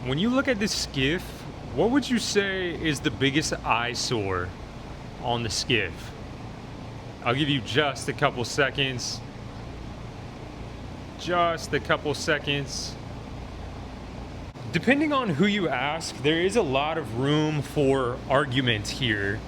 When you look at this skiff, what would you say is the biggest eyesore on the skiff? I'll give you just a couple seconds. Just a couple seconds. Depending on who you ask, there is a lot of room for argument here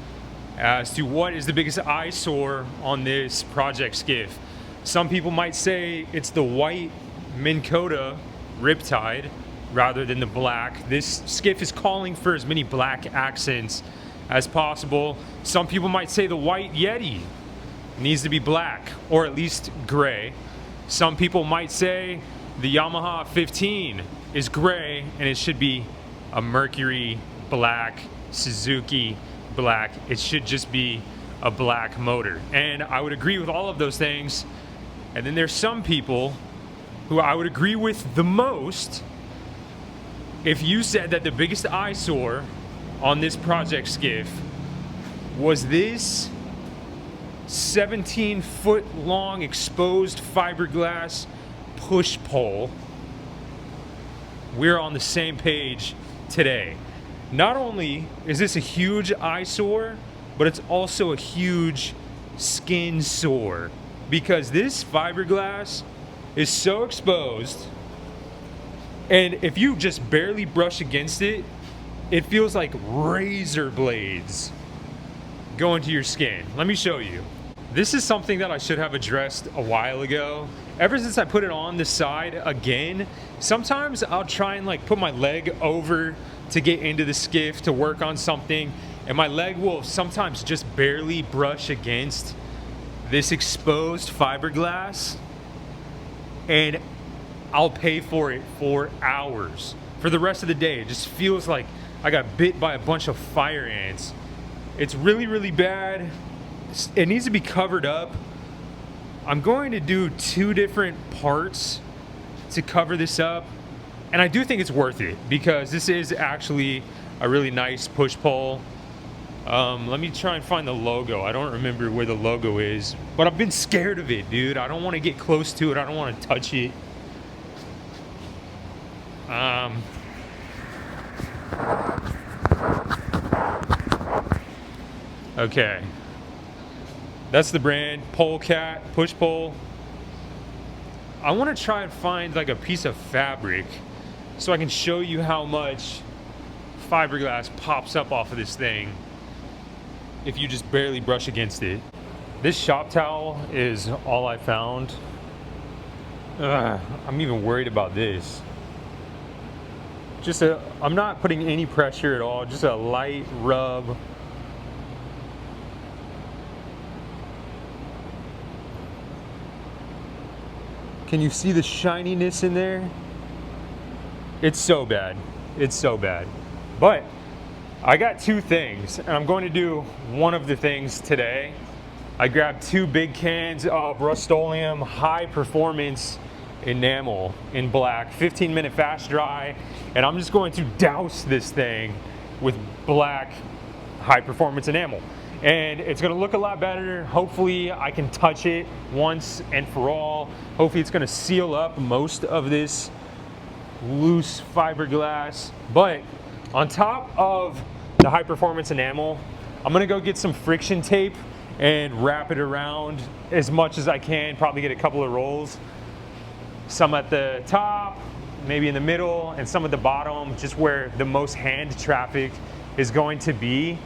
as to what is the biggest eyesore on this project skiff. Some people might say it's the white Minn Kota Riptide rather than the black. This skiff is calling for as many black accents as possible. Some people might say the white Yeti needs to be black or at least gray. Some people might say the Yamaha 15 is gray and it should be a Mercury black, Suzuki black. It should just be a black motor. And I would agree with all of those things. And then there's some people who I would agree with the most if you said that the biggest eyesore on this project skiff was this 17-foot long exposed fiberglass push pole. We're on the same page today. Not only is this a huge eyesore, but it's also a huge skin sore because this fiberglass is so exposed, and if you just barely brush against it, it feels like razor blades go into your skin. Let me show you. This is something that I should have addressed a while ago. Ever since I put it on the side again, sometimes I'll try and like put my leg over to get into the skiff to work on something, and my leg will sometimes just barely brush against this exposed fiberglass, and I'll pay for it for hours. For the rest of the day, it just feels like I got bit by a bunch of fire ants. It's really, really bad. It needs to be covered up. I'm going to do 2 different parts to cover this up, and I do think it's worth it because this is actually a really nice push pole. Let me try and find the logo. I don't remember where the logo is, but I've been scared of it, dude. I don't want to get close to it. I don't want to touch it. Okay. That's the brand, Polecat Push Pole. I want to try and find like a piece of fabric so I can show you how much fiberglass pops up off of this thing if you just barely brush against it. This shop towel is all I found. I'm even worried about this. I'm not putting any pressure at all, just a light rub. Can you see the shininess in there? It's so bad. It's so bad. But I got 2 things, and I'm going to do one of the things today. I grabbed 2 big cans of Rust-Oleum high performance enamel in black, 15-minute fast dry, and I'm just going to douse this thing with black high performance enamel. And it's gonna look a lot better. Hopefully I can touch it once and for all. Hopefully it's gonna seal up most of this loose fiberglass. But on top of the high performance enamel, I'm gonna go get some friction tape and wrap it around as much as I can, probably get a couple of rolls. Some at the top, maybe in the middle, and some at the bottom, just where the most hand traffic is going to be,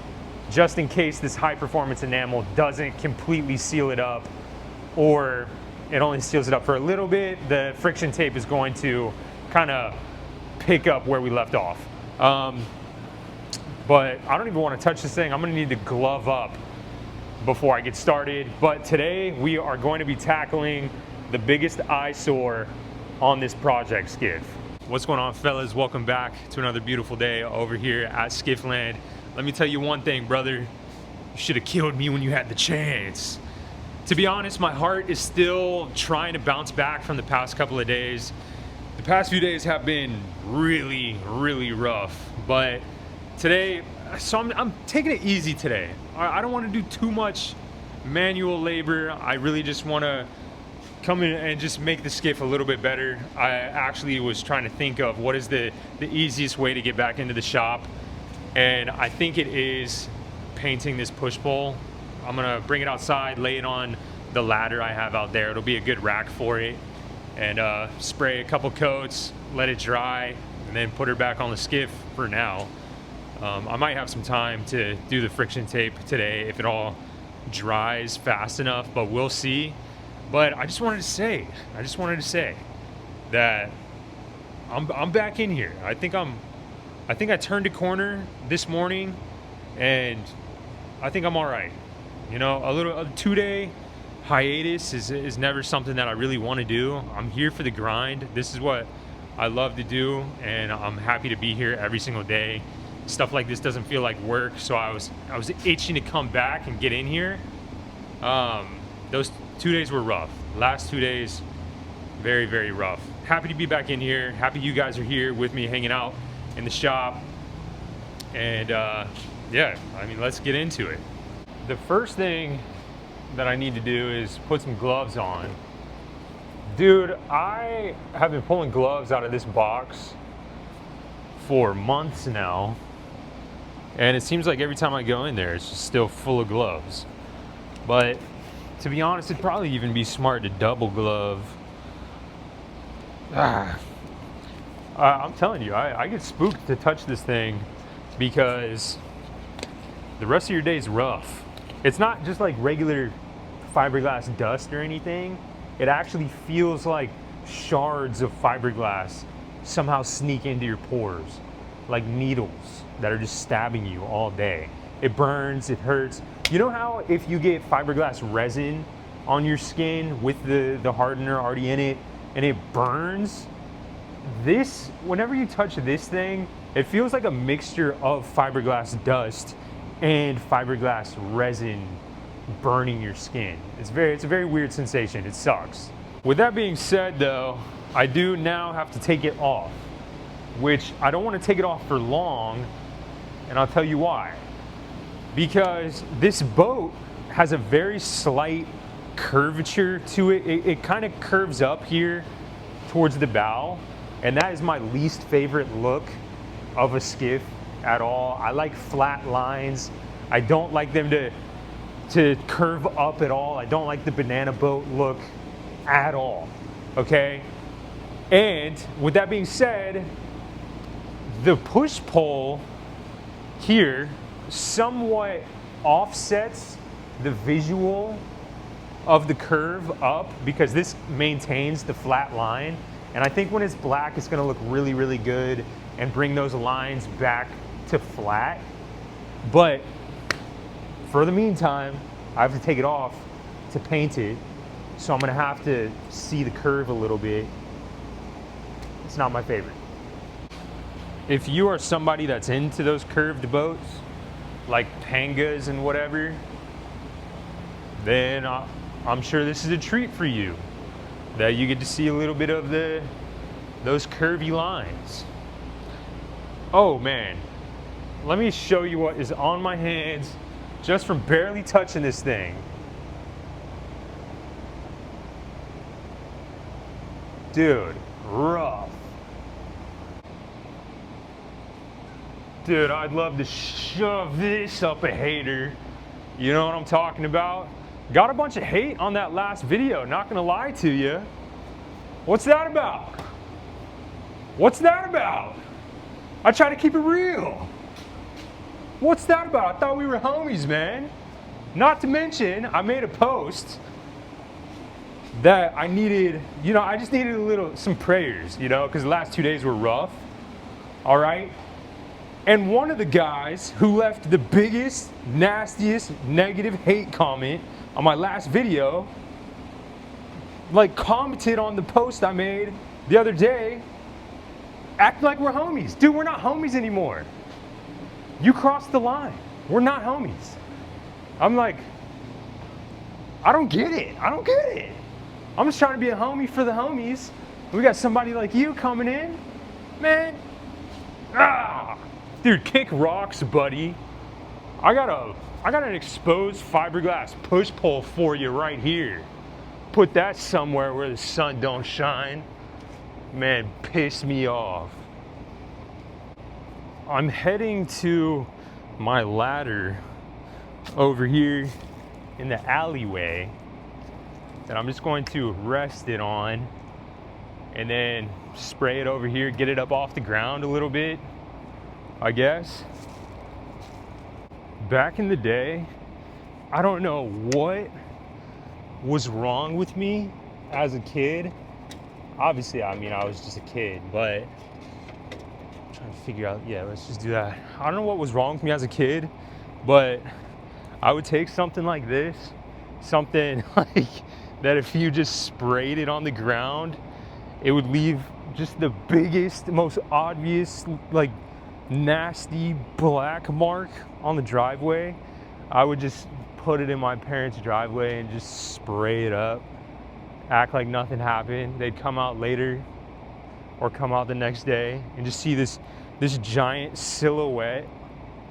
just in case this high performance enamel doesn't completely seal it up, or it only seals it up for a little bit. The friction tape is going to kind of pick up where we left off. But I don't even want to touch this thing. I'm gonna need to glove up before I get started. But today we are going to be tackling the biggest eyesore on this project skiff. What's going on, fellas? Welcome back to another beautiful day over here at Skiffland. Let me tell you one thing, brother. You should have killed me when you had the chance. To be honest, my heart is still trying to bounce back from the past couple of days. The past few days have been really, really rough. But today, so I'm taking it easy today. I don't want to do too much manual labor. I really just want to come in and just make the skiff a little bit better. I actually was trying to think of what is the easiest way to get back into the shop, and I think it is painting this push pole. I'm gonna bring it outside, lay it on the ladder I have out there. It'll be a good rack for it, and spray a couple coats, let it dry, and then put her back on the skiff for now. I might have some time to do the friction tape today if it all dries fast enough, but we'll see. But I just wanted to say that I'm back in here. I think I turned a corner this morning, and I think I'm all right. You know, a 2-day hiatus is never something that I really want to do. I'm here for the grind. This is what I love to do, and I'm happy to be here every single day. Stuff like this doesn't feel like work, so I was itching to come back and get in here. Those 2 days were rough. Last 2 days, very, very rough. Happy to be back in here. Happy you guys are here with me, hanging out in the shop. And yeah, I mean, let's get into it. The first thing that I need to do is put some gloves on. Dude, I have been pulling gloves out of this box for months now, and it seems like every time I go in there, it's just still full of gloves. But to be honest, it'd probably even be smart to double glove. I'm telling you, I get spooked to touch this thing because the rest of your day is rough. It's not just like regular fiberglass dust or anything. It actually feels like shards of fiberglass somehow sneak into your pores, like needles that are just stabbing you all day. It burns, it hurts. You know how if you get fiberglass resin on your skin with the hardener already in it and it burns? This, whenever you touch this thing, it feels like a mixture of fiberglass dust and fiberglass resin burning your skin. It's a very weird sensation. It sucks. With that being said though, I do now have to take it off, which I don't want to take it off for long, and I'll tell you why. Because this boat has a very slight curvature to it. It kind of curves up here towards the bow, and that is my least favorite look of a skiff at all. I like flat lines. I don't like them to curve up at all. I don't like the banana boat look at all, okay? And with that being said, the push pole here somewhat offsets the visual of the curve up because this maintains the flat line. And I think when it's black, it's gonna look really, really good and bring those lines back to flat. But for the meantime, I have to take it off to paint it. So I'm gonna have to see the curve a little bit. It's not my favorite. If you are somebody that's into those curved boats, like pangas and whatever, then I'm sure this is a treat for you, that you get to see a little bit of those curvy lines. Oh man, let me show you what is on my hands just from barely touching this thing. Dude, rough. Dude, I'd love to shove this up a hater. You know what I'm talking about? Got a bunch of hate on that last video, not gonna lie to you. What's that about? What's that about? I try to keep it real. What's that about? I thought we were homies, man. Not to mention, I made a post that I needed, you know, I just needed some prayers, you know, because the last 2 days were rough, all right? And one of the guys who left the biggest, nastiest, negative hate comment on my last video, like commented on the post I made the other day, act like we're homies. Dude, we're not homies anymore. You crossed the line. We're not homies. I'm like, I don't get it. I don't get it. I'm just trying to be a homie for the homies. We got somebody like you coming in, man. Dude, kick rocks, buddy. I got an exposed fiberglass push pole for you right here. put that somewhere where the sun don't shine. Man, piss me off. I'm heading to my ladder over here in the alleyway that I'm just going to rest it on and then spray it over here, get it up off the ground a little bit, I guess. Back in the day, I don't know what was wrong with me as a kid. Obviously, I mean, I was just a kid, but I'm trying to figure out, yeah, let's just do that. I don't know what was wrong with me as a kid, but I would take something like this, something like that if you just sprayed it on the ground, it would leave just the biggest, most obvious, like nasty black mark on the driveway. I would just put it in my parents' driveway and just spray it up, act like nothing happened. They'd come out later or come out the next day and just see this giant silhouette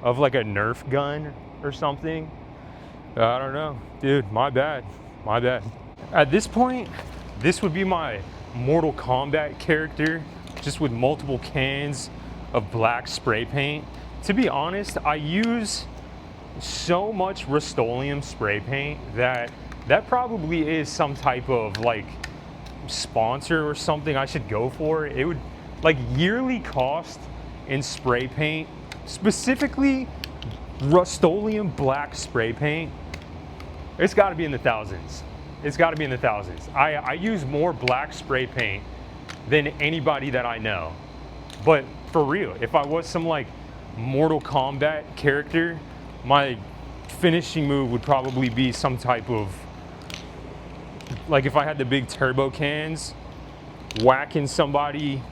of like a Nerf gun or something. I don't know, dude, my bad. At this point, this would be my Mortal Kombat character, just with multiple cans of black spray paint. To be honest, I use so much Rust-Oleum spray paint that probably is some type of like sponsor or something I should go for. It would, like, yearly cost in spray paint, specifically Rust-Oleum black spray paint, it's got to be in the thousands. I use more black spray paint than anybody that I know. But for real, if I was some like Mortal Kombat character, my finishing move would probably be some type of, like, if I had the big turbo cans, whacking somebody,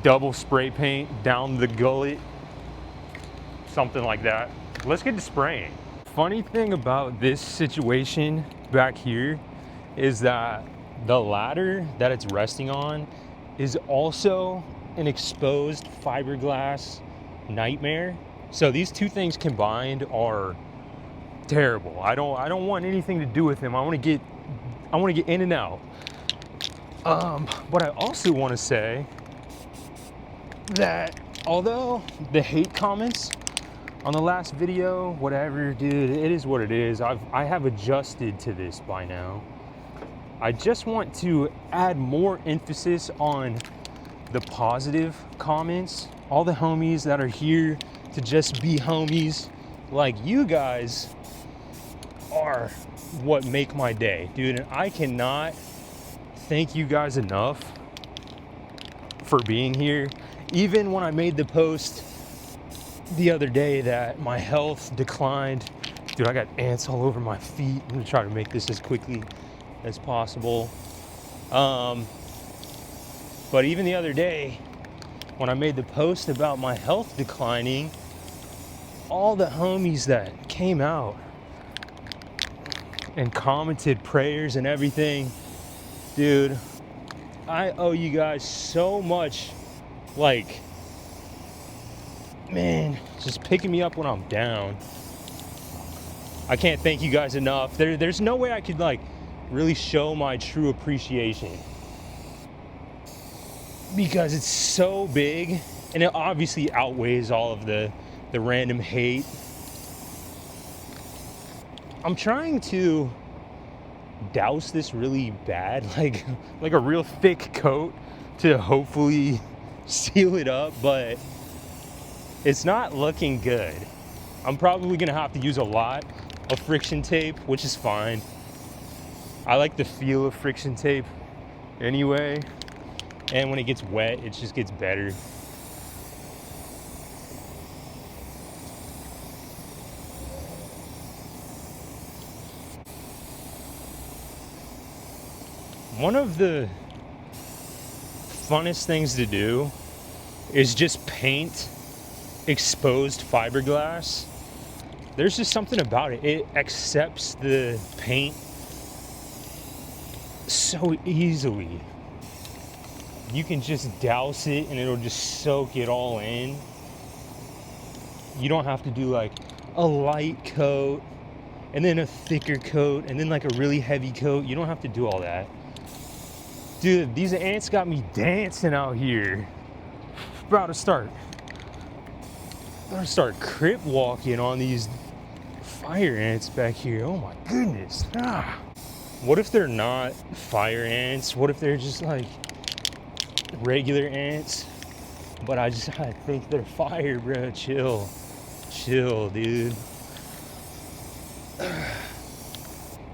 double spray paint down the gullet, something like that. Let's get to spraying. Funny thing about this situation back here is that the ladder that it's resting on is also an exposed fiberglass nightmare. So these two things combined are terrible. I don't want anything to do with them. I want to get in and out. But I also want to say that although the hate comments on the last video, whatever, dude, it is what it is. I have adjusted to this by now. I just want to add more emphasis on the positive comments. All the homies that are here to just be homies, like you guys, are what make my day, dude. And I cannot thank you guys enough for being here. Even when I made the post the other day that my health declined, dude, I got ants all over my feet. I'm gonna try to make this as quickly as possible. But even the other day when I made the post about my health declining, all the homies that came out and commented prayers and everything, dude, I owe you guys so much. Like, man, just picking me up when I'm down. I can't thank you guys enough. There's no way I could like really show my true appreciation, because it's so big and it obviously outweighs all of the random hate. I'm trying to douse this really bad, like a real thick coat to hopefully seal it up, but it's not looking good. I'm probably gonna have to use a lot of friction tape, which is fine. I like the feel of friction tape anyway, and when it gets wet, it just gets better. One of the funnest things to do is just paint exposed fiberglass. There's just something about it. It accepts the paint so easily. You can just douse it and it'll just soak it all in. You don't have to do like a light coat and then a thicker coat, and then like a really heavy coat. You don't have to do all that. Dude, these ants got me dancing out here. About to start crip walking on these fire ants back here. Oh my goodness. What if they're not fire ants? What if they're just like regular ants? But I think they're fire, bro. Chill, dude.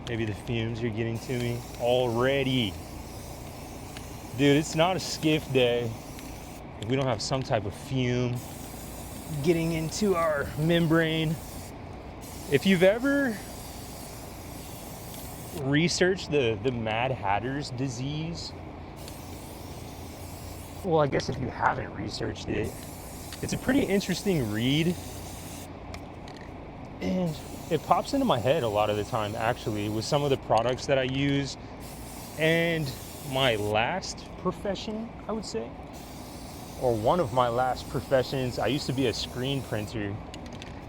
Maybe the fumes are getting to me already. Dude, it's not a skiff day if we don't have some type of fume getting into our membrane. If you've ever researched the Mad Hatter's disease, well, I guess if you haven't researched it, it's a pretty interesting read. And it pops into my head a lot of the time, actually, with some of the products that I use. And my last profession, I would say, or one of my last professions, I used to be a screen printer,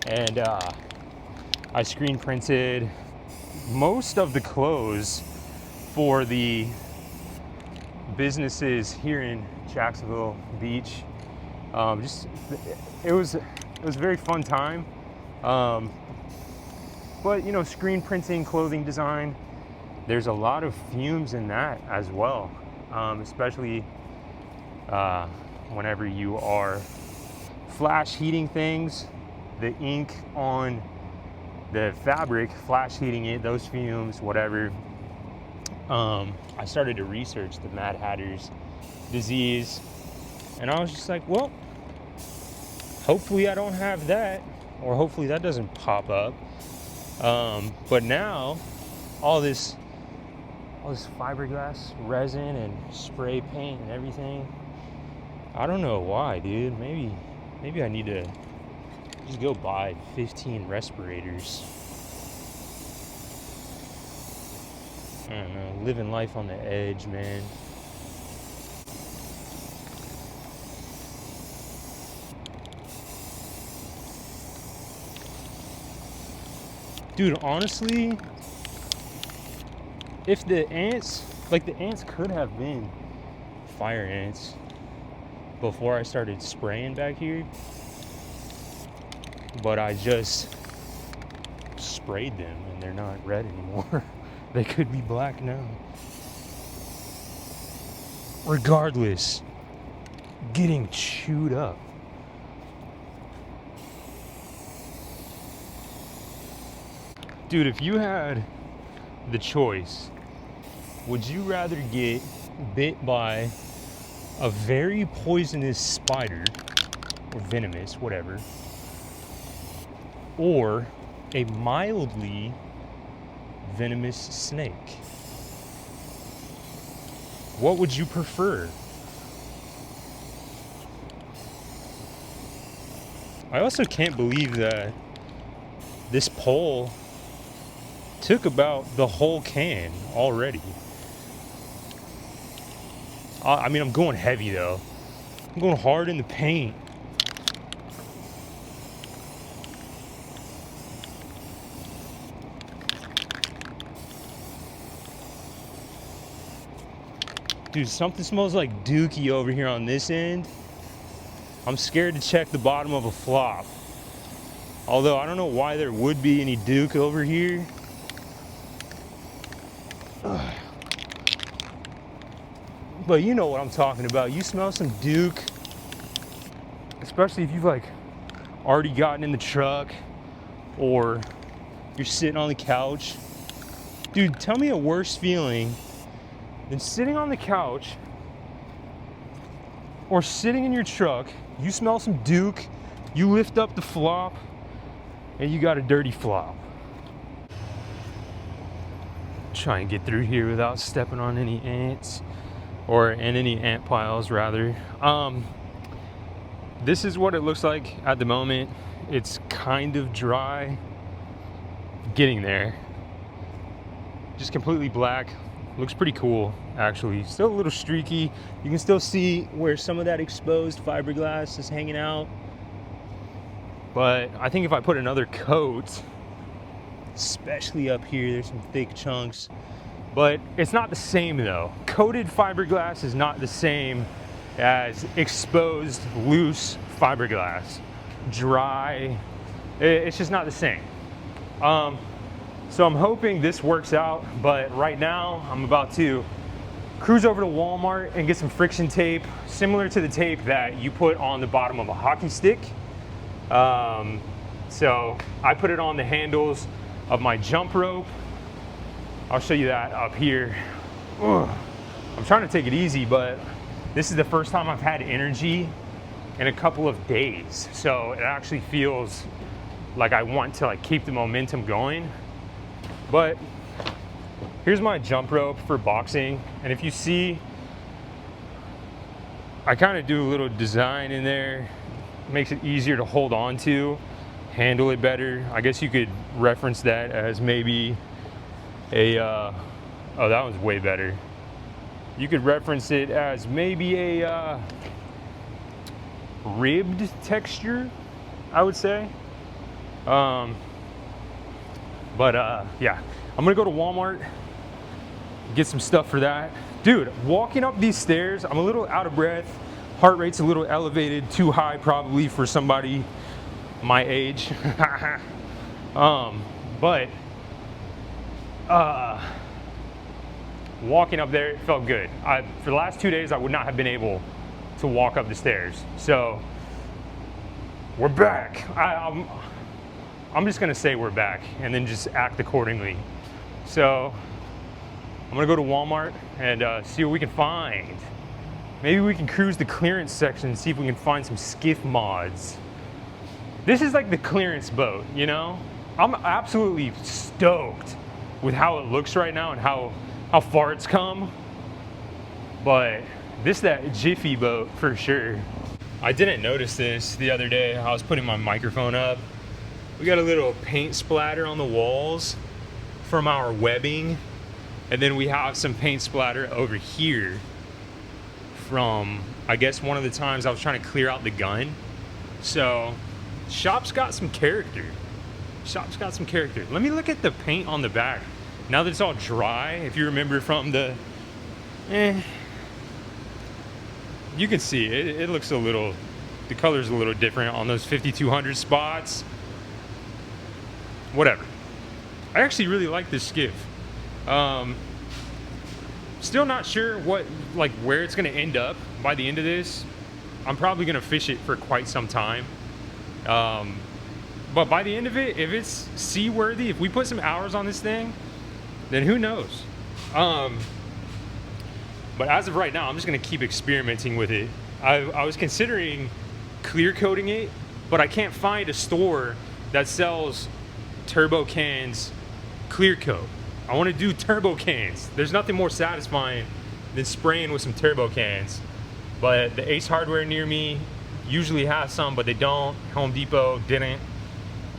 and I screen printed most of the clothes for the businesses here in Jacksonville Beach. It was a very fun time. But you know, screen printing, clothing design, there's a lot of fumes in that as well, especially whenever you are flash heating things, the ink on the fabric, flash heating it, those fumes, whatever. I started to research the Mad Hatter's disease, and I was just like, well, hopefully I don't have that, or hopefully that doesn't pop up. But now all this fiberglass resin and spray paint and everything, I don't know why, dude. Maybe I need to just go buy 15 respirators. I don't know, living life on the edge, man. Dude, honestly, if the ants could have been fire ants before I started spraying back here, but I just sprayed them and they're not red anymore. They could be black now. Regardless, getting chewed up. Dude, if you had the choice, would you rather get bit by a very poisonous spider, or venomous, whatever, or a mildly venomous snake? What would you prefer? I also can't believe that this pole took about the whole can already. I mean, I'm going heavy though. I'm going hard in the paint. Dude, something smells like dookie over here on this end. I'm scared to check the bottom of a flop. Although I don't know why there would be any duke over here. But you know what I'm talking about. You smell some duke, especially if you've like already gotten in the truck or you're sitting on the couch. Dude, tell me a worse feeling than sitting on the couch or sitting in your truck. You smell some duke, you lift up the flop, and you got a dirty flop. Try and get through here without stepping on any ants, or in any ant piles rather. This is what it looks like at the moment. It's kind of dry, getting there. Just completely black. Looks pretty cool, actually. Still a little streaky. You can still see where some of that exposed fiberglass is hanging out. But I think if I put another coat especially up here. There's some thick chunks, but it's not the same though. Coated fiberglass is not the same as exposed loose fiberglass. Dry, it's just not the same. So I'm hoping this works out, but right now I'm about to cruise over to Walmart and get some friction tape, similar to the tape that you put on the bottom of a hockey stick. So I put it on the handles of my jump rope. I'll show you that up here. Ugh. I'm trying to take it easy, but this is the first time I've had energy in a couple of days. So it actually feels like I want to like keep the momentum going. But here's my jump rope for boxing. And if you see, I kind of do a little design in there. It makes it easier to hold on to, handle it better. I guess you could reference that as maybe a, oh, that one's way better. You could reference it as maybe a ribbed texture, I would say. Yeah, I'm gonna go to Walmart, get some stuff for that. Dude, walking up these stairs, I'm a little out of breath. Heart rate's a little elevated, too high probably for somebody my age. Walking up there, it felt good. For the last 2 days, I would not have been able to walk up the stairs. So we're back. I'm just gonna say we're back and then just act accordingly. So I'm gonna go to Walmart and see what we can find. Maybe we can cruise the clearance section and see if we can find some skiff mods. This is like the clearance boat, you know? I'm absolutely stoked with how it looks right now and how far it's come. But this, that Jiffy boat for sure. I didn't notice this the other day. I was putting my microphone up. We got a little paint splatter on the walls from our webbing. And then we have some paint splatter over here from, I guess, one of the times I was trying to clear out the gun. So, shop's got some character. Shop's got some character. Let me look at the paint on the back. Now that it's all dry, if you remember from the, you can see it looks a little, the color's a little different on those 5200 spots. Whatever. I actually really like this skiff. Still not sure where it's gonna end up by the end of this. I'm probably gonna fish it for quite some time. But by the end of it, if it's seaworthy, if we put some hours on this thing, then who knows? But as of right now, I'm just gonna keep experimenting with it. I was considering clear coating it, but I can't find a store that sells turbo cans clear coat. I want to do turbo cans. There's nothing more satisfying than spraying with some turbo cans. But the Ace Hardware near me usually has some, but they don't. Home Depot didn't.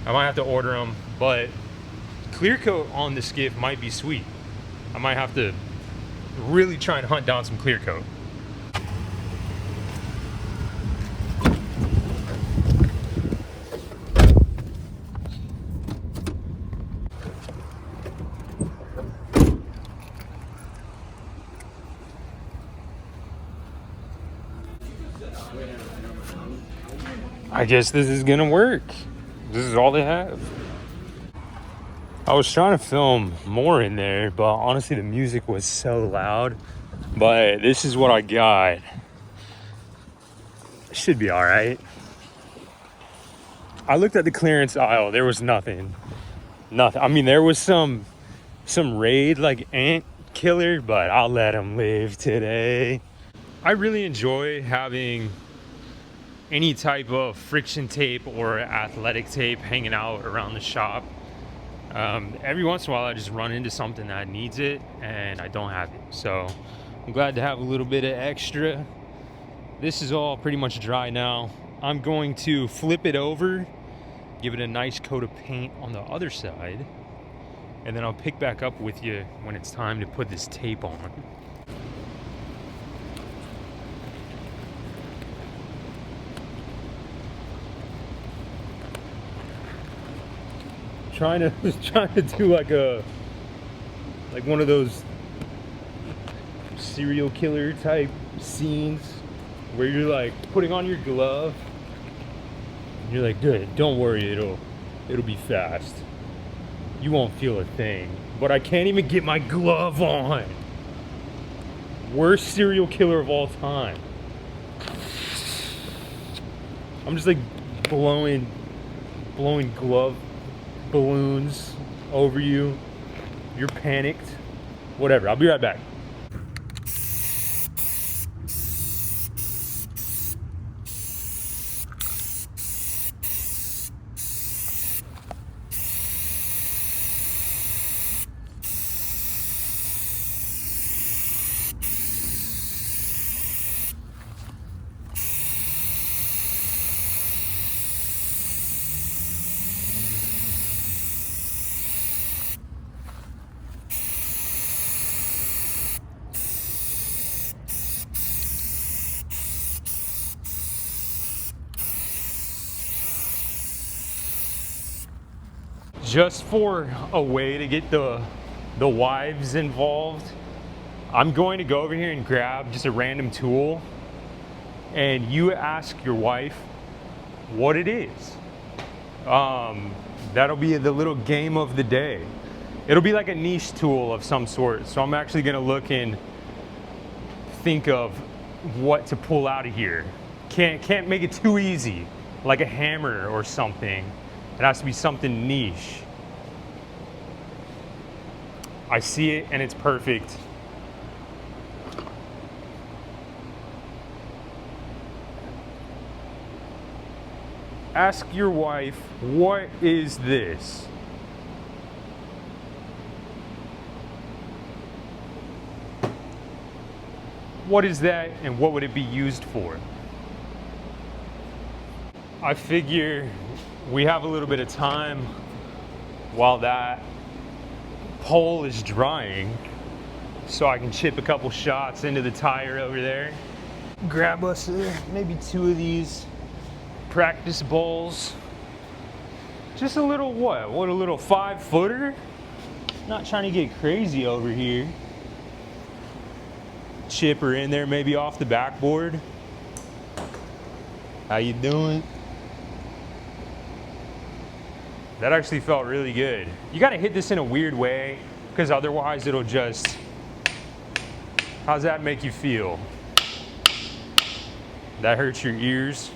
I might have to order them. But clear coat on the skiff might be sweet. I might have to really try and hunt down some clear coat. I guess this is gonna work. This is all they have. I was trying to film more in there, but honestly the music was so loud. But this is what I got. It should be all right. I looked at the clearance aisle. There was nothing. Nothing. I mean, there was some raid like ant killer, but I'll let them live today. I really enjoy having any type of friction tape or athletic tape hanging out around the shop. Every once in a while I just run into something that needs it and I don't have it, so I'm glad to have a little bit of extra. This is all pretty much dry now. I'm going to flip it over, give it a nice coat of paint on the other side, and then I'll pick back up with you when it's time to put this tape on. trying to do like one of those serial killer type scenes where you're like putting on your glove. And you're like, good, don't worry, it'll be fast. You won't feel a thing. But I can't even get my glove on. Worst serial killer of all time. I'm just like blowing glove balloons over you. You're panicked. Whatever, I'll be right back. Just for a way to get the wives involved, I'm going to go over here and grab just a random tool, and you ask your wife what it is. That'll be the little game of the day. It'll be like a niche tool of some sort. So I'm actually gonna look and think of what to pull out of here. Can't make it too easy, like a hammer or something. It has to be something niche. I see it and it's perfect. Ask your wife, what is this? What is that and what would it be used for? I figure we have a little bit of time while that pole is drying, so I can chip a couple shots into the tire over there. Grab us maybe 2 of these practice bowls. Just a little what a little 5-footer. Not trying to get crazy over here. Chipper in there maybe off the backboard. How you doing? That actually felt really good. You gotta hit this in a weird way, because otherwise it'll just, how's that make you feel? That hurts your ears?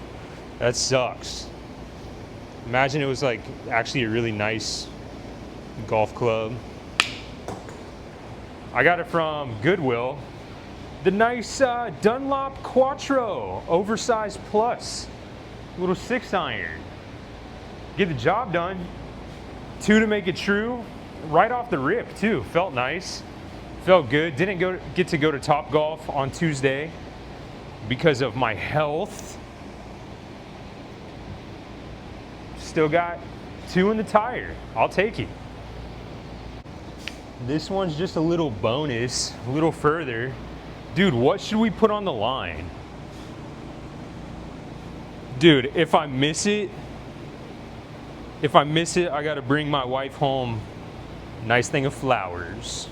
That sucks. Imagine it was like actually a really nice golf club. I got it from Goodwill. The nice Dunlop Quattro, oversized plus, little 6-iron. Get the job done. 2 to make it true. Right off the rip too. Felt nice. Felt good. Didn't get to go to Topgolf on Tuesday because of my health. Still got 2 in the tire. I'll take it. This one's just a little bonus, a little further. Dude, what should we put on the line? Dude, if I miss it, I gotta bring my wife home a nice thing of flowers.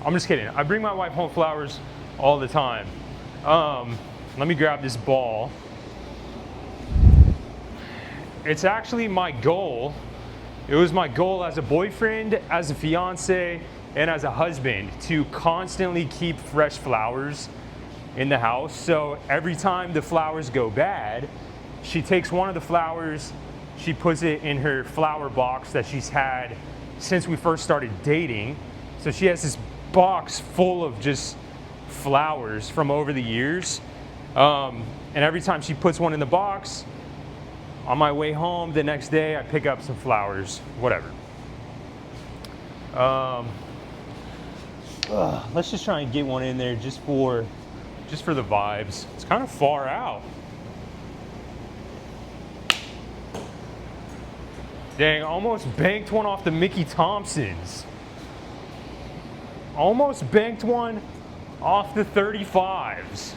I'm just kidding. I bring my wife home flowers all the time. Let me grab this ball. It's actually my goal. It was my goal as a boyfriend, as a fiance, and as a husband to constantly keep fresh flowers in the house. So every time the flowers go bad, she takes one of the flowers, she puts it in her flower box that she's had since we first started dating. So she has this box full of just flowers from over the years. And every time she puts one in the box, on my way home the next day, I pick up some flowers, whatever. Let's just try and get one in there just for the vibes. It's kind of far out. Dang, almost banked one off the Mickey Thompsons. Almost banked one off the 35s.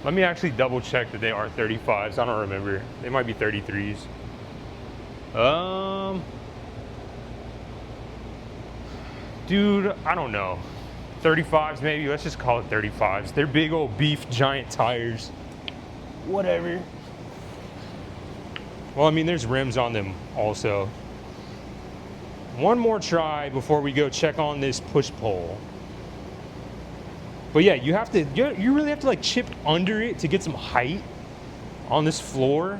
Let me actually double check that they are 35s. I don't remember. They might be 33s. Dude, I don't know. 35s maybe. Let's just call it 35s. They're big old beef giant tires. Whatever. Well, I mean, there's rims on them also. One more try before we go check on this push pole. But yeah, you have to, you really have to like chip under it to get some height on this floor.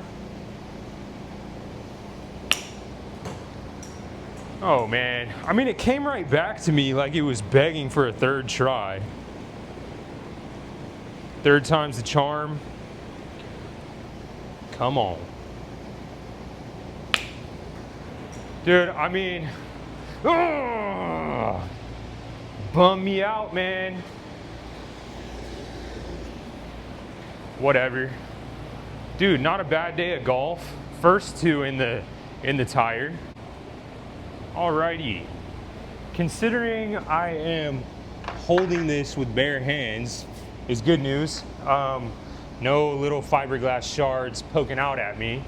Oh man, I mean, it came right back to me like it was begging for a third try. Third time's the charm. Come on. Dude, I mean, bum me out, man. Whatever. Dude, not a bad day at golf. First two in the tire. Alrighty. Considering I am holding this with bare hands is good news. No little fiberglass shards poking out at me.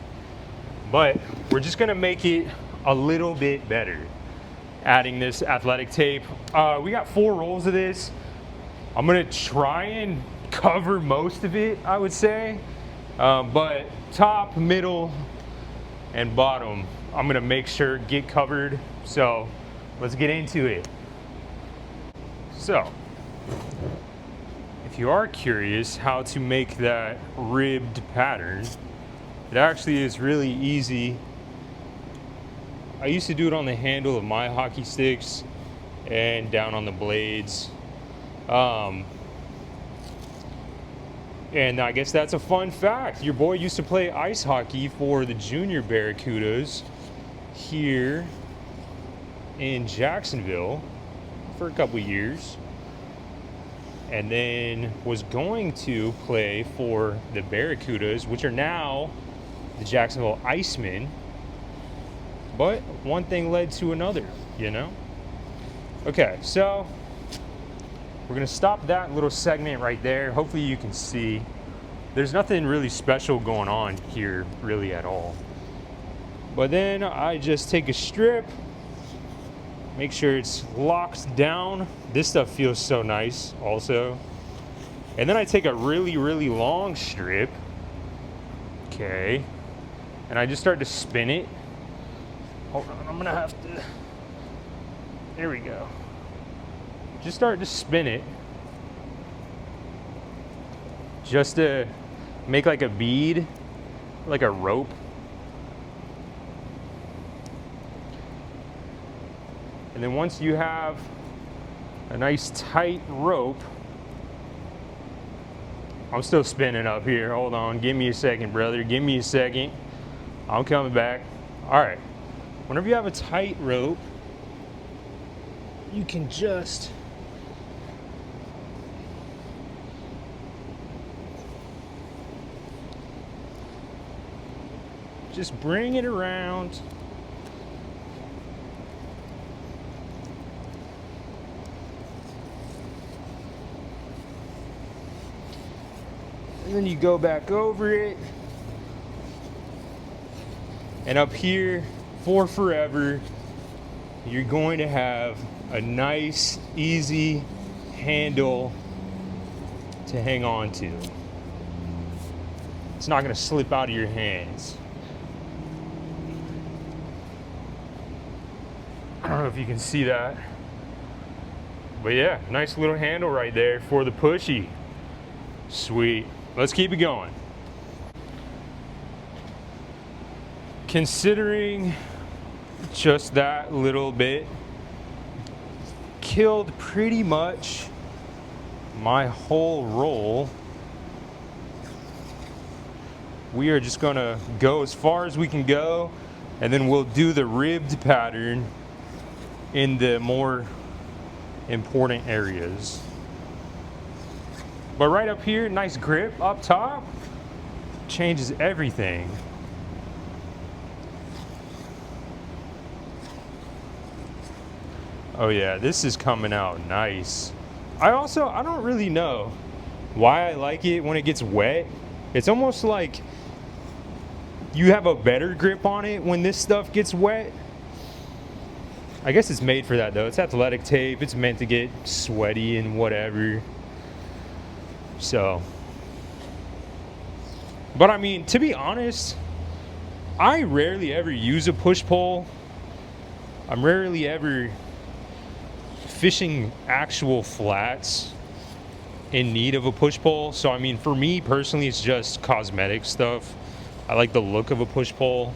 But we're just gonna make it a little bit better. Adding this athletic tape. We got 4 rolls of this. I'm gonna try and cover most of it, I would say. But top, middle, and bottom, I'm gonna make sure get covered. So let's get into it. So, if you are curious how to make that ribbed pattern, it actually is really easy. I used to do it on the handle of my hockey sticks and down on the blades. And I guess that's a fun fact. Your boy used to play ice hockey for the junior Barracudas here in Jacksonville for a couple years. And then was going to play for the Barracudas, which are now the Jacksonville Icemen. But one thing led to another, you know? Okay, so we're gonna stop that little segment right there. Hopefully you can see. There's nothing really special going on here, really at all. But then I just take a strip, make sure it's locked down. This stuff feels so nice also. And then I take a really, really long strip. Okay. And I just start to spin it. Hold on, I'm gonna have to, there we go. Just start to spin it. Just to make like a bead, like a rope. And then once you have a nice tight rope, I'm still spinning up here. Hold on, give me a second, brother. Give me a second. I'm coming back. All right. Whenever you have a tight rope, you can just bring it around. And then you go back over it. And up here, for forever, you're going to have a nice, easy handle to hang on to. It's not going to slip out of your hands. I don't know if you can see that. But yeah, nice little handle right there for the pushy. Sweet. Let's keep it going. Considering just that little bit killed pretty much my whole roll, we are just gonna go as far as we can go, and then we'll do the ribbed pattern in the more important areas. But right up here, nice grip up top, changes everything. Oh yeah, this is coming out nice. I don't really know why I like it when it gets wet. It's almost like you have a better grip on it when this stuff gets wet. I guess it's made for that though. It's athletic tape. It's meant to get sweaty and whatever. So, but I mean, to be honest, I rarely ever use a push pole. I'm rarely ever fishing actual flats in need of a push pole. So I mean, for me personally, it's just cosmetic stuff. I like the look of a push pole.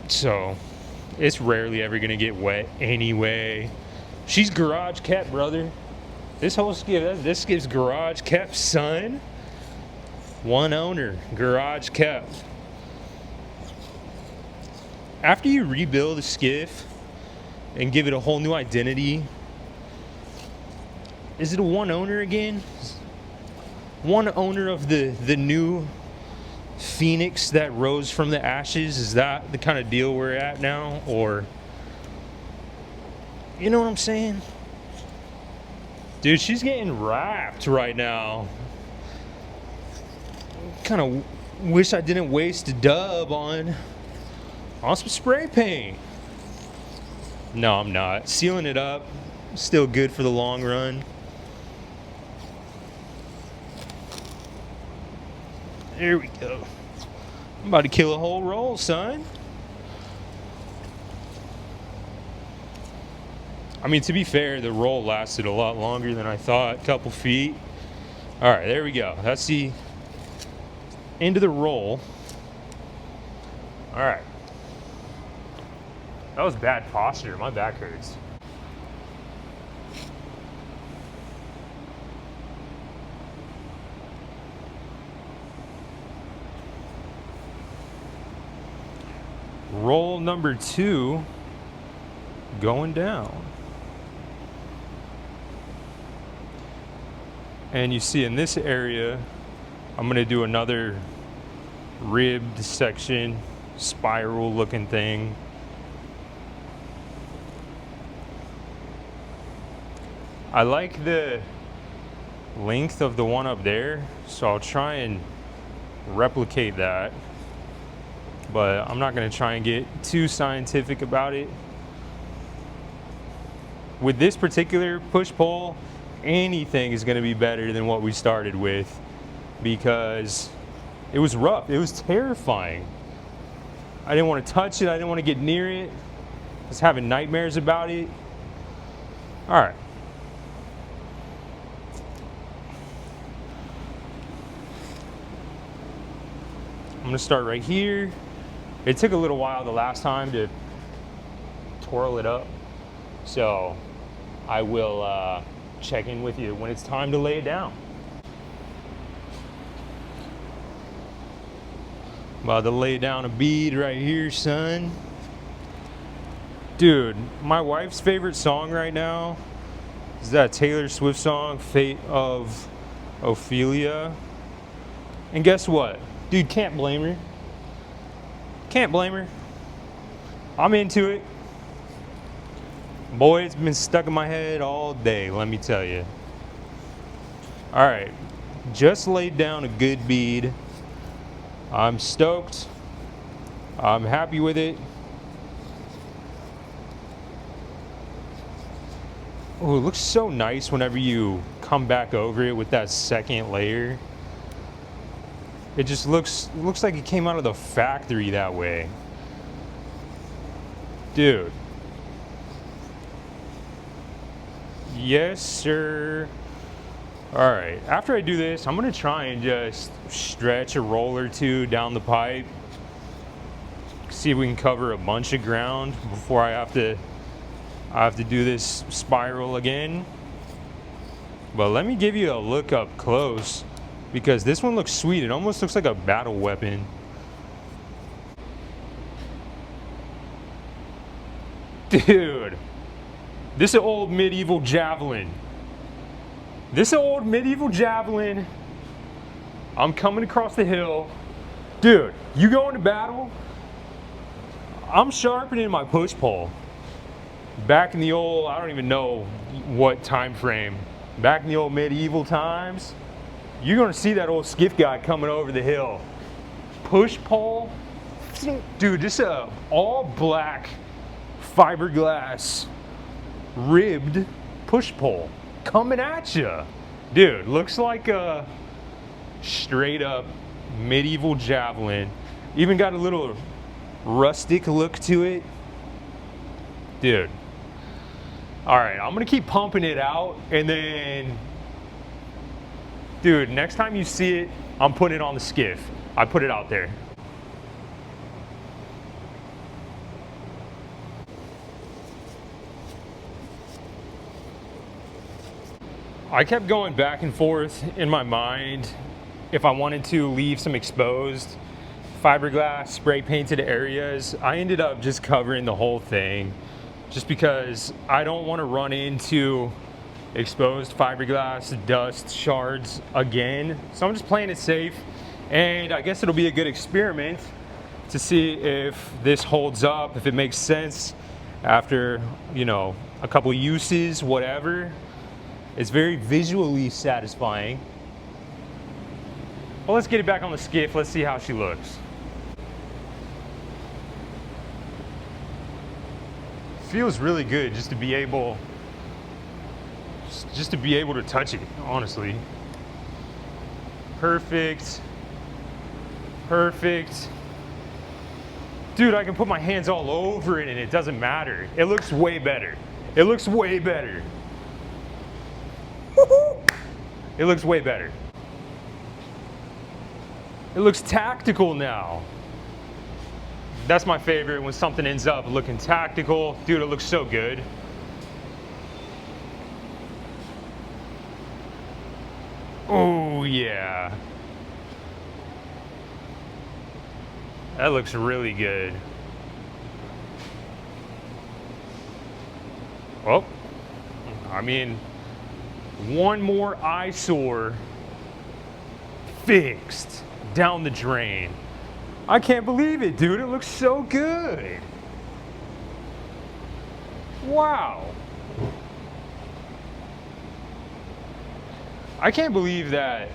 So it's rarely ever gonna get wet anyway. She's garage kept, brother. This whole skiff, this skiff's garage kept, son. One owner, garage kept. After you rebuild a skiff and give it a whole new identity, is it a one owner again? One owner of the new phoenix that rose from the ashes? Is that the kind of deal we're at now? Or, you know what I'm saying? Dude, she's getting wrapped right now. Kind of wish I didn't waste a dub on some spray paint. No, I'm not. Sealing it up, still good for the long run. There we go. I'm about to kill a whole roll, son. I mean, to be fair, the roll lasted a lot longer than I thought. A couple feet. All right, there we go. That's the end of the roll. All right. That was bad posture. My back hurts. Roll number 2 going down. And you see in this area, I'm going to do another ribbed section, spiral looking thing. I like the length of the one up there, so I'll try and replicate that. But I'm not going to try and get too scientific about it. With this particular push pole, anything is going to be better than what we started with, because it was rough. It was terrifying. I didn't want to touch it. I didn't want to get near it. I was having nightmares about it. All right. I'm going to start right here. It took a little while the last time to twirl it up, so I will check in with you when it's time to lay it down. About to lay down a bead right here, son. Dude, my wife's favorite song right now is that Taylor Swift song, Fate of Ophelia. And guess what? Dude, can't blame her. Can't blame her. I'm into it. Boy, it's been stuck in my head all day, let me tell you. All right, just laid down a good bead. I'm stoked. I'm happy with it. Oh, it looks so nice whenever you come back over it with that second layer. It just looks like it came out of the factory that way. Dude. Yes, sir. All right, after I do this, I'm gonna try and just stretch a roll or two down the pipe. See if we can cover a bunch of ground before I have to do this spiral again. But let me give you a look up close, because this one looks sweet. It almost looks like a battle weapon. Dude, this is an old medieval javelin. This is an old medieval javelin. I'm coming across the hill. Dude, you go into battle, I'm sharpening my push pole. Back in the old, I don't even know what time frame. back in the old medieval times, you're gonna see that old skiff guy coming over the hill. Push pole, dude, just a all black fiberglass ribbed push pole coming at you. Dude, looks like a straight up medieval javelin. Even got a little rustic look to it. Dude. All right, I'm gonna keep pumping it out, and then, dude, next time you see it, I'm putting it on the skiff. I put it out there. I kept going back and forth in my mind if I wanted to leave some exposed fiberglass spray painted areas. I ended up just covering the whole thing just because I don't want to run into exposed fiberglass dust shards again. So I'm just playing it safe, and I guess it'll be a good experiment to see if this holds up, if it makes sense after, you know, a couple uses, whatever. It's very visually satisfying. Well, let's get it back on the skiff. Let's see how she looks. Feels really good just to be able to touch it, honestly. Perfect. Perfect. Dude, I can put my hands all over it and it doesn't matter. It looks way better. It looks way better. It looks way better. It looks tactical now. That's my favorite, when something ends up looking tactical. Dude, it looks so good. Oh yeah. That looks really good. Well, I mean, one more eyesore fixed down the drain. I can't believe it, dude. It looks so good. Wow. I can't believe that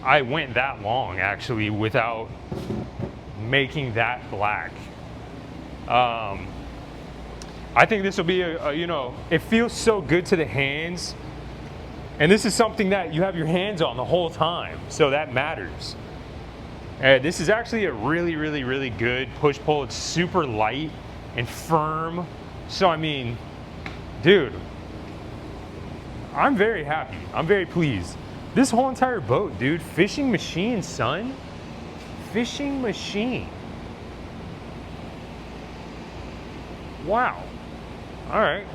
I went that long actually without making that black. I think this will be you know, it feels so good to the hands. And this is something that you have your hands on the whole time, so that matters. This is actually a really, really, really good push pole. It's super light and firm. So, I mean, dude, I'm very happy. I'm very pleased. This whole entire boat, dude, fishing machine, son. Fishing machine. Wow. All right.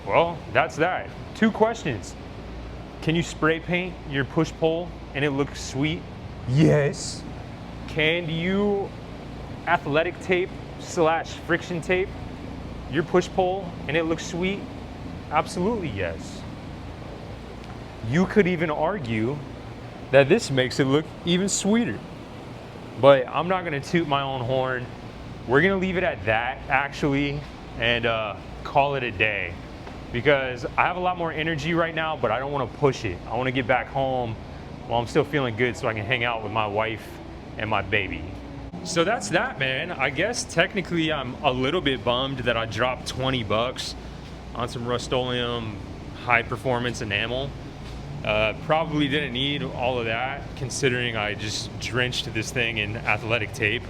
Well, that's that. 2 questions. Can you spray paint your push pole and it looks sweet? Yes. Can you athletic tape / friction tape your push pole and it looks sweet? Absolutely yes. You could even argue that this makes it look even sweeter. But I'm not gonna toot my own horn. We're gonna leave it at that actually, and call it a day. Because I have a lot more energy right now, but I don't want to push it. I want to get back home while I'm still feeling good so I can hang out with my wife and my baby. So that's that, man. I guess technically I'm a little bit bummed that I dropped 20 bucks on some Rust-Oleum high performance enamel. Probably didn't need all of that considering I just drenched this thing in athletic tape.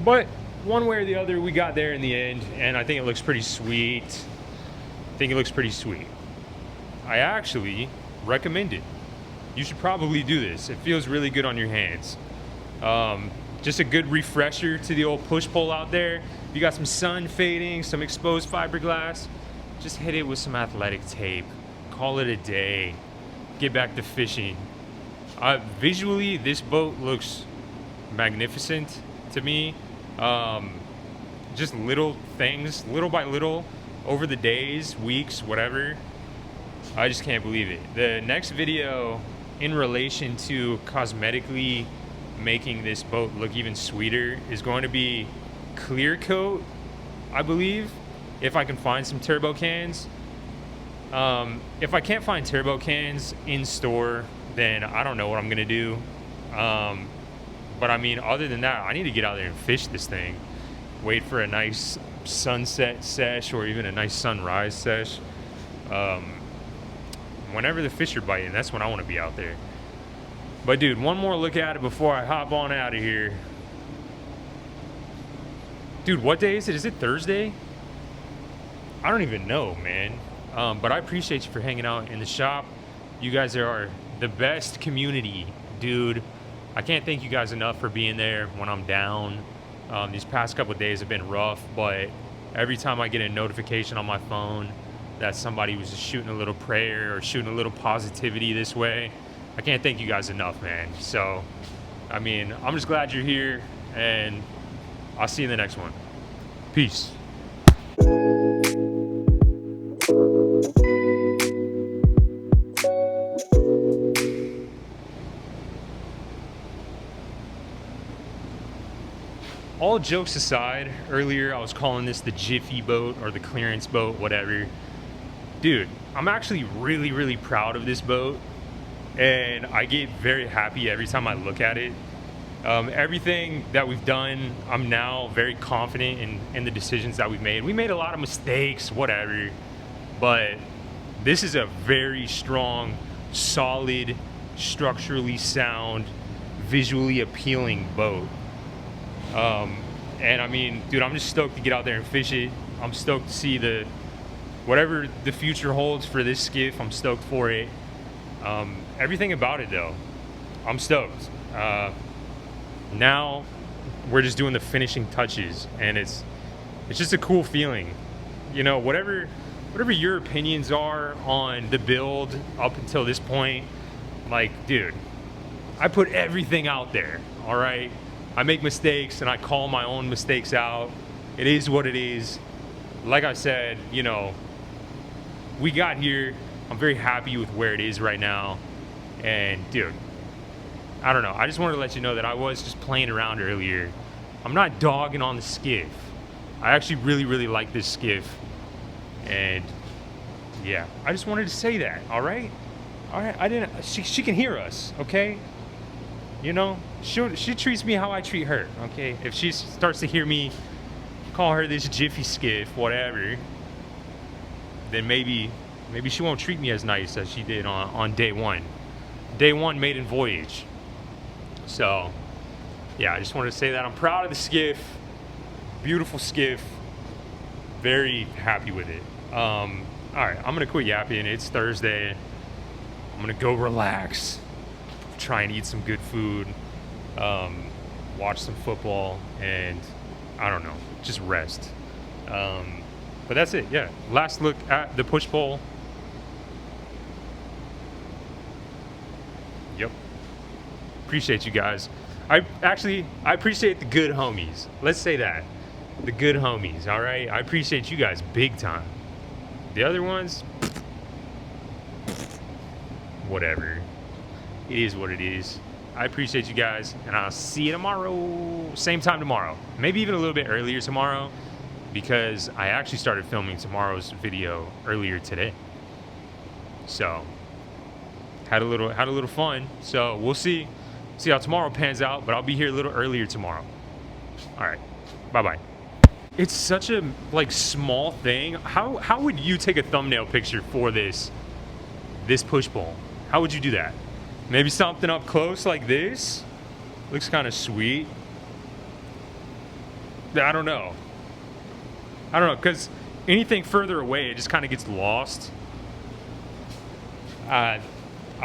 But one way or the other, we got there in the end, and I think it looks pretty sweet. I think it looks pretty sweet. I actually recommend it. You should probably do this. It feels really good on your hands. Just a good refresher to the old push pole out there. If you got some sun fading, some exposed fiberglass, just hit it with some athletic tape. Call it a day. Get back to fishing. Visually, this boat looks magnificent to me. Just little things, little by little, over the days, weeks, whatever. I just can't believe it. The next video in relation to cosmetically making this boat look even sweeter is going to be clear coat, I believe, if I can find some turbo cans. If I can't find turbo cans in store, then I don't know what I'm gonna do. But I mean, other than that, I need to get out there and fish this thing. Wait for a nice sunset sesh or even a nice sunrise sesh. Whenever the fish are biting, that's when I want to be out there. But dude, one more look at it before I hop on out of here. Dude, what day is it? Is it Thursday? I don't even know, man. But I appreciate you for hanging out in the shop. You guys are the best community, dude. I can't thank you guys enough for being there when I'm down. These past couple of days have been rough, but every time I get a notification on my phone that somebody was just shooting a little prayer or shooting a little positivity this way, I can't thank you guys enough, man. So, I mean, I'm just glad you're here, and I'll see you in the next one. Peace. All jokes aside, earlier I was calling this the Jiffy boat or the clearance boat, whatever. Dude, I'm actually really, really proud of this boat, and I get very happy every time I look at it. Everything that we've done, I'm now very confident in the decisions that we've made. We made a lot of mistakes, whatever, but this is a very strong, solid, structurally sound, visually appealing boat. And I mean, dude, I'm just stoked to get out there and fish it. I'm stoked to see whatever the future holds for this skiff. I'm stoked for it. Everything about it though, I'm stoked. Now we're just doing the finishing touches, and it's just a cool feeling. You know, whatever your opinions are on the build up until this point, like, dude, I put everything out there, all right? I make mistakes and I call my own mistakes out. It is what it is. Like I said, you know, we got here. I'm very happy with where it is right now. And dude, I don't know. I just wanted to let you know that I was just playing around earlier. I'm not dogging on the skiff. I actually really, really like this skiff. And yeah, I just wanted to say that, all right? All right, she can hear us, okay? You know, she treats me how I treat her, okay? If she starts to hear me call her this Jiffy skiff, whatever, then maybe she won't treat me as nice as she did on day one. Day one maiden voyage. So, yeah, I just wanted to say that. I'm proud of the skiff. Beautiful skiff. Very happy with it. All right, I'm going to quit yapping. It's Thursday. I'm going to go relax. Try and eat some good food, watch some football, and I don't know, just rest. But that's it, yeah. Last look at the push pole. Yep. Appreciate you guys. I appreciate the good homies. Let's say that. The good homies, all right? I appreciate you guys big time. The other ones, whatever. It is what it is. I appreciate you guys, and I'll see you tomorrow. Same time tomorrow. Maybe even a little bit earlier tomorrow, because I actually started filming tomorrow's video earlier today. So had a little fun. So we'll see how tomorrow pans out, but I'll be here a little earlier tomorrow. All right. Bye-bye. It's such a small thing. How would you take a thumbnail picture for this push pole? How would you do that? Maybe something up close like this. Looks kind of sweet. I don't know, because anything further away, it just kind of gets lost. I've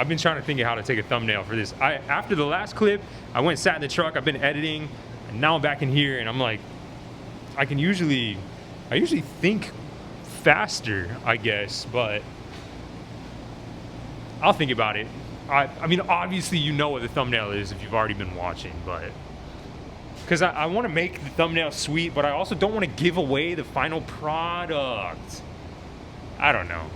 been trying to think of how to take a thumbnail for this. After the last clip, I went and sat in the truck. I've been editing, and now I'm back in here, and I'm like, I usually think faster, I guess, but I'll think about it. I mean, obviously you know what the thumbnail is if you've already been watching, but because I want to make the thumbnail sweet, but I also don't want to give away the final product. I don't know.